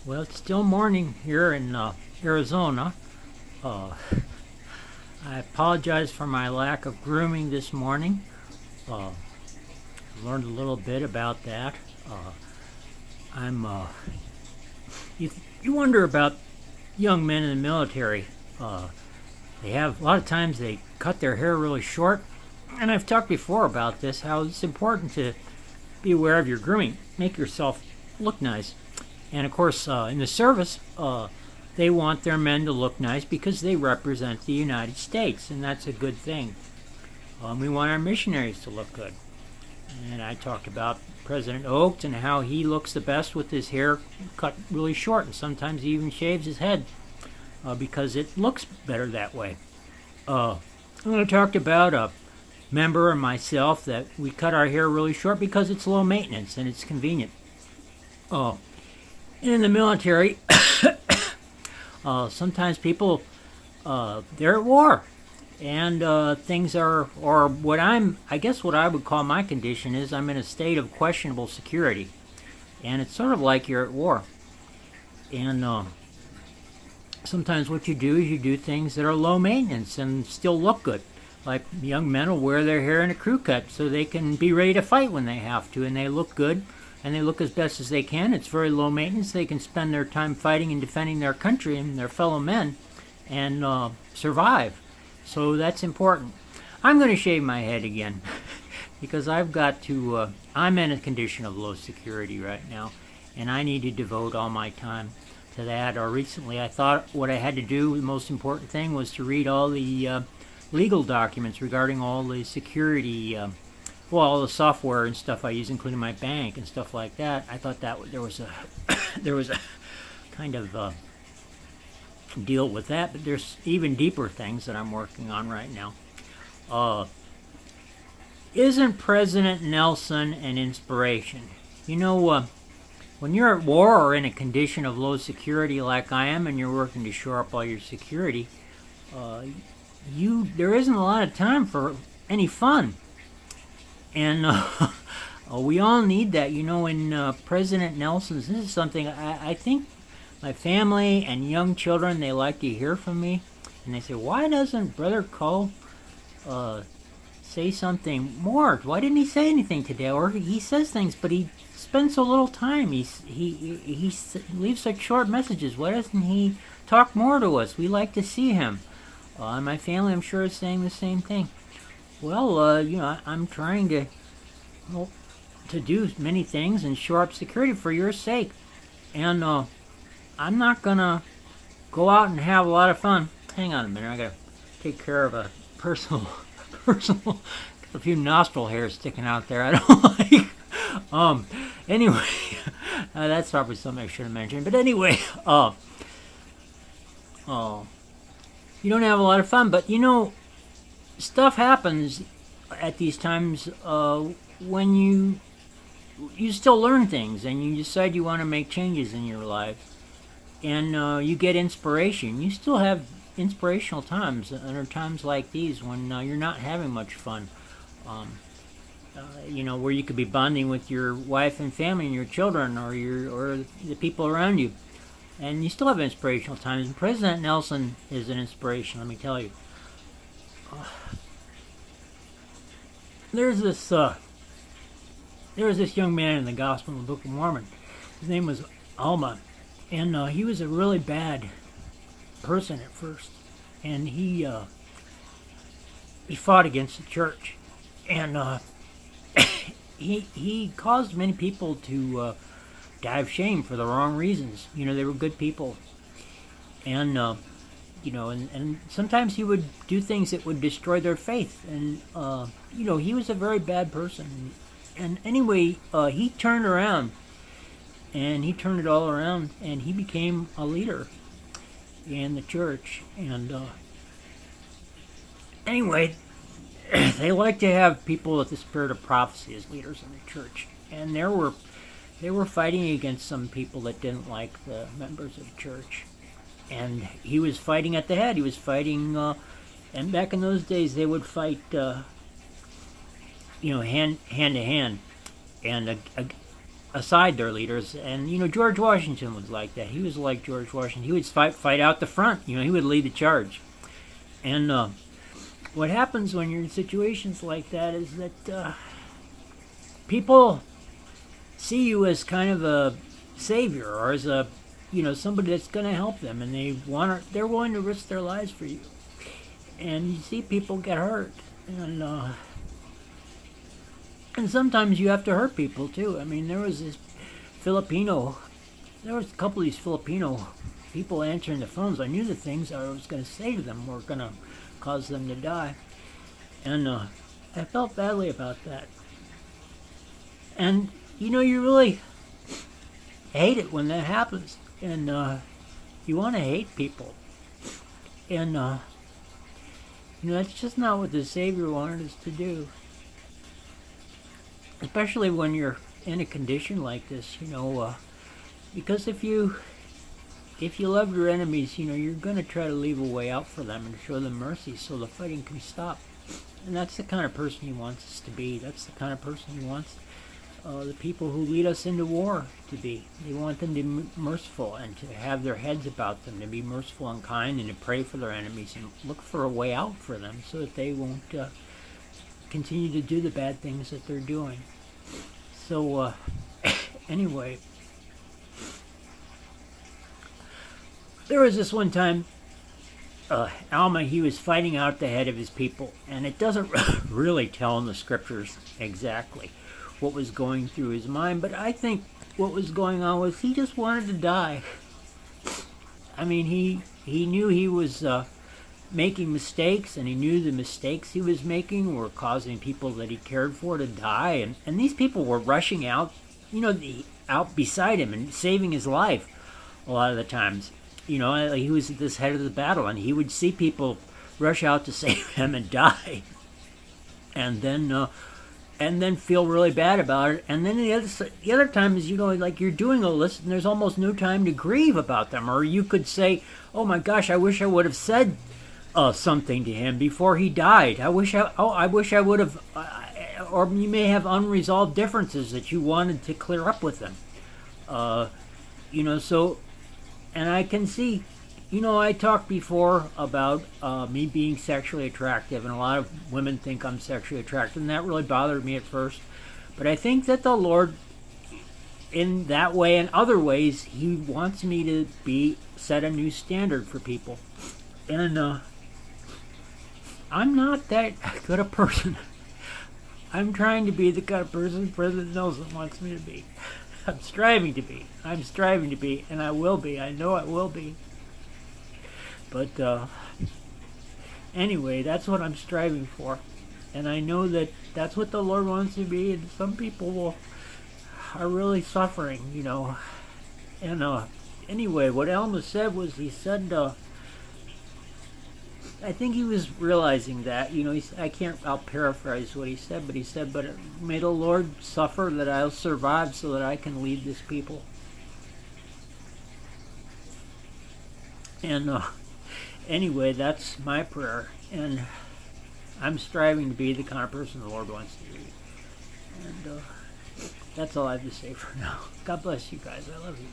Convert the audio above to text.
Well, it's still morning here in Arizona. Uh, I apologize for my lack of grooming this morning. Uh, Learned a little bit about that. Uh, I'm. You wonder about young men in the military. They have a lot of times they cut their hair really short, and I've talked before about this. How it's important to be aware of your grooming. Make yourself look nice. And of course, in the service, they want their men to look nice because they represent the United States, and that's a good thing. We want our missionaries to look good. And I talked about President Oaks and how he looks the best with his hair cut really short, and sometimes he even shaves his head because it looks better that way. I talked about a member and myself that we cut our hair really short because it's low maintenance and it's convenient. In the military, sometimes people, they're at war. And things are, or I guess what I would call my condition is I'm in a state of questionable security. And it's sort of like you're at war. And sometimes what you do is you do things that are low maintenance and still look good. Like young men will wear their hair in a crew cut so they can be ready to fight when they have to, and they look good. And they look as best as they can. It's very low maintenance. They can spend their time fighting and defending their country and their fellow men and survive. So that's important. I'm going to shave my head again because I've got to, I'm in a condition of low security right now, and I need to devote all my time to that. Or recently I thought what I had to do, the most important thing, was to read all the legal documents regarding all the security all the software and stuff I use, including my bank and stuff like that. I thought that there was a there was a kind of deal with that, but there's even deeper things that I'm working on right now. Isn't President Nelson an inspiration? You know, when you're at war or in a condition of low security like I am, and you're working to shore up all your security, there isn't a lot of time for any fun. And we all need that. You know, in President Nelson's, this is something I think my family and young children, they like to hear from me. And they say, why doesn't Brother Cole say something more? Why didn't he say anything today? Or he says things, but he spends so little time. He leaves such short messages. Why doesn't he talk more to us? We like to see him. And my family, I'm sure, is saying the same thing. Well, you know, I'm trying to do many things and shore up security for your sake. And I'm not going to go out and have a lot of fun. Hang on a minute. I got to take care of a personal, got a few nostril hairs sticking out there I don't like. Anyway, that's probably something I should have mentioned. But anyway, you don't have a lot of fun, but you know, stuff happens at these times when you still learn things and you decide you want to make changes in your life, and you get inspiration. You still have inspirational times, and there are times like these when you're not having much fun. You know, where you could be bonding with your wife and family and your children or the people around you, and you still have inspirational times. And President Nelson is an inspiration, let me tell you. There was this young man in the Gospel of the Book of Mormon. His name was Alma, and he was a really bad person at first, and he fought against the church, and he caused many people to die of shame for the wrong reasons. You know, they were good people, and you know, and sometimes he would do things that would destroy their faith. And, you know, he was a very bad person. And anyway, he turned around, and he turned it all around, and he became a leader in the church. And anyway, they like to have people with the spirit of prophecy as leaders in the church. And they were fighting against some people that didn't like the members of the church. And he was fighting at the head. He was fighting, and back in those days, they would fight, you know, hand to hand. And aside their leaders. And George Washington was like that. He was like George Washington. He would fight out the front. He would lead the charge. And what happens when you're in situations like that is that people see you as kind of a savior, or as a somebody that's going to help them, and they're willing to risk their lives for you. And you see people get hurt, and sometimes you have to hurt people too. I mean, there was a couple of these Filipino people answering the phones. I knew the things I was going to say to them were going to cause them to die, and I felt badly about that. And you really hate it when that happens, and you want to hate people, and that's just not what the Savior wanted us to do. Especially when you're in a condition like this, because if you love your enemies, you're going to try to leave a way out for them and show them mercy so the fighting can stop. And that's the kind of person He wants us to be. That's the kind of person He wants the people who lead us into war to be. They want them to be merciful and to have their heads about them, to be merciful and kind, and to pray for their enemies and look for a way out for them so that they won't continue to do the bad things that they're doing. So anyway, there was this one time Alma, he was fighting out the head of his people, and it doesn't really tell in the scriptures exactly what was going through his mind, but I think what was going on was he just wanted to die. I mean, he knew he was making mistakes, and he knew the mistakes he was making were causing people that he cared for to die, and these people were rushing out, out beside him and saving his life a lot of the times. He was at this head of the battle, and he would see people rush out to save him and die, and then feel really bad about it. And then the other times, like you're doing all this, and there's almost no time to grieve about them. Or you could say, "Oh my gosh, I wish I would have said something to him before he died. I wish I would have." Or you may have unresolved differences that you wanted to clear up with them. So. And I can see, I talked before about me being sexually attractive, and a lot of women think I'm sexually attractive, and that really bothered me at first. But I think that the Lord, in that way and other ways, He wants me to set a new standard for people. And I'm not that good a person. I'm trying to be the kind of person President Nelson wants me to be. I'm striving to be, and I will be. I know I will be. But anyway, that's what I'm striving for. And I know that that's what the Lord wants to be, and some people are really suffering, And anyway, what Alma said was, he said, I think he was realizing that, I'll paraphrase what he said, but he said, "But may the Lord suffer that I'll survive so that I can lead this people." And anyway, that's my prayer, and I'm striving to be the kind of person the Lord wants to be. And that's all I have to say for now. God bless you guys. I love you.